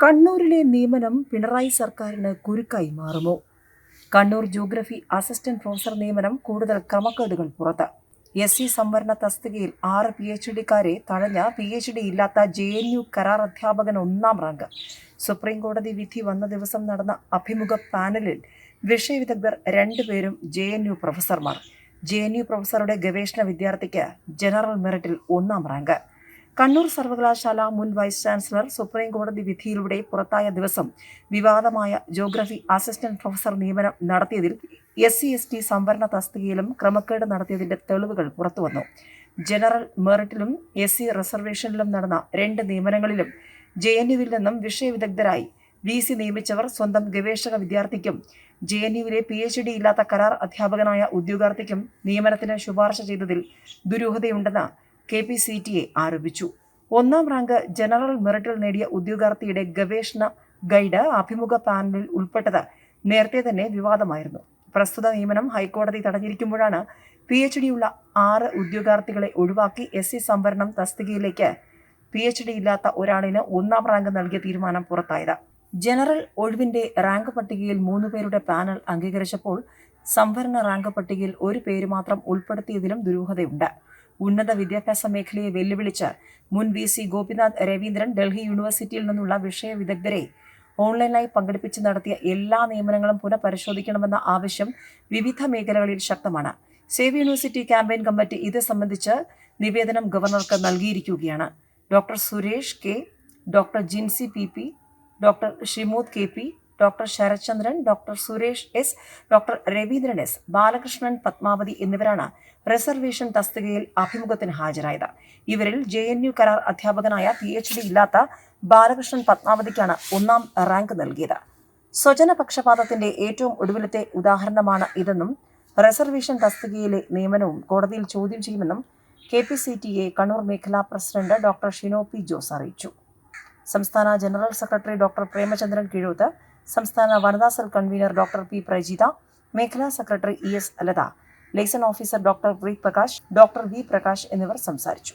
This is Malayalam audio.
കണ്ണൂരിലെ നിയമനം പിണറായി സർക്കാരിന് കുരുക്കായി മാറുമോ? കണ്ണൂർ ജോഗ്രഫി അസിസ്റ്റന്റ് പ്രൊഫസർ നിയമനം കൂടുതൽ ക്രമക്കേടുകൾ പുറത്ത്. SC സംവരണ തസ്തികയിൽ 6 PhD-കാരെ തഴഞ്ഞ PhD ഇല്ലാത്ത JNU കരാർ അധ്യാപകൻ 1-ാം റാങ്ക്. സുപ്രീം കോടതി വിധി വന്ന ദിവസം നടന്ന അഭിമുഖ പാനലിൽ വിഷയവിദഗ്ധർ 2 പേരും JNU പ്രൊഫസർമാർ. JNU പ്രൊഫസറുടെ ഗവേഷണ വിദ്യാർത്ഥിക്ക് ജനറൽ മെറിറ്റിൽ 1-ാം റാങ്ക്. കണ്ണൂർ സർവകലാശാല മുൻ വൈസ് ചാൻസലർ സുപ്രീം കോടതി വിധിയിലൂടെ പുറത്തായ ദിവസം വിവാദമായ ജോഗ്രഫി അസിസ്റ്റന്റ് പ്രൊഫസർ നിയമനം നടത്തിയതിൽ SC/ST സംവരണ തസ്തികയിലും ക്രമക്കേട് നടത്തിയതിന്റെ തെളിവുകൾ പുറത്തുവന്നു. ജനറൽ മെറിറ്റിലും SC റിസർവേഷനിലും നടന്ന 2 നിയമനങ്ങളിലും JNU-വിൽ നിന്നും വിഷയവിദഗ്ധരായി VC നിയമിച്ചവർ സ്വന്തം ഗവേഷക വിദ്യാർത്ഥിക്കും JNU-വിലെ PhD ഇല്ലാത്ത കരാർ അധ്യാപകനായ ഉദ്യോഗാർത്ഥിക്കും നിയമനത്തിന് ശുപാർശ ചെയ്തതിൽ ദുരൂഹതയുണ്ടെന്ന് KPCTA ആരോപിച്ചു. 1-ാം റാങ്ക് ജനറൽ മെറിറ്റിൽ നേടിയ ഉദ്യോഗാർത്ഥിയുടെ ഗവേഷണ ഗൈഡ് അഭിമുഖ പാനലിൽ ഉൾപ്പെട്ടത് നേരത്തെ തന്നെ വിവാദമായിരുന്നു. പ്രസ്തുത നിയമനം ഹൈക്കോടതി തടഞ്ഞിരിക്കുമ്പോഴാണ് PhD-യുള്ള 6 ഉദ്യോഗാർത്ഥികളെ ഒഴിവാക്കി SC സംവരണം തസ്തികയിലേക്ക് PhD ഇല്ലാത്ത ഒരാളിന് 1-ാം റാങ്ക് നൽകിയ തീരുമാനം പുറത്തായത്. ജനറൽ ഒഴിവിന്റെ റാങ്ക് പട്ടികയിൽ 3 പേരുടെ പാനൽ അംഗീകരിച്ചപ്പോൾ സംവരണ റാങ്ക് പട്ടികയിൽ 1 പേര് മാത്രം ഉൾപ്പെടുത്തിയതിലും ദുരൂഹതയുണ്ട്. ഉന്നത വിദ്യാഭ്യാസ മേഖലയെ വെല്ലുവിളിച്ച് മുൻ VC ഗോപിനാഥ് രവീന്ദ്രൻ ഡൽഹി യൂണിവേഴ്സിറ്റിയിൽ നിന്നുള്ള വിഷയ വിദഗ്ധരെ ഓൺലൈനായി പങ്കെടുപ്പിച്ച് നടത്തിയ എല്ലാ നിയമനങ്ങളും പുനഃപരിശോധിക്കണമെന്ന ആവശ്യം വിവിധ മേഖലകളിൽ ശക്തമാണ്. സേവ് യൂണിവേഴ്സിറ്റി ക്യാമ്പയിൻ കമ്മിറ്റി ഇത് സംബന്ധിച്ച് നിവേദനം ഗവർണർക്ക് നൽകിയിരിക്കുകയാണ്. Doctor Suresh K, doctor Jinsy PP, doctor Shimod KP, doctor Sarathchandran, doctor Suresh S, doctor Raveendran S, Balakrishnan Padmavathi എന്നിവരാണ് റിസർവേഷൻ തസ്തികയിൽ അഭിമുഖത്തിന് ഹാജരായത്. ഇവരിൽ JNU കരാർ അധ്യാപകനായ PhD ഇല്ലാത്ത ബാലകൃഷ്ണൻ പത്മാവതിക്കാണ് 1-ാം റാങ്ക് നൽകിയത്. സ്വജനപക്ഷപാതത്തിന്റെ ഏറ്റവും ഒടുവിലത്തെ ഉദാഹരണമാണ് ഇതെന്നും റിസർവേഷൻ തസ്തികയിലെ നിയമനവും കോടതിയിൽ ചോദ്യം ചെയ്യുമെന്നും KPCTA കണ്ണൂർ മേഖലാ president doctor Shino P. Jose അറിയിച്ചു. സംസ്ഥാന general secretary doctor Premachandran Kizhooth, സംസ്ഥാന വനിതാ cell convenor doctor P. Prajitha, മേഖലാ secretary ES Latha, liaison officer doctor V. Prakash എന്നിവർ സംസാരിച്ചു.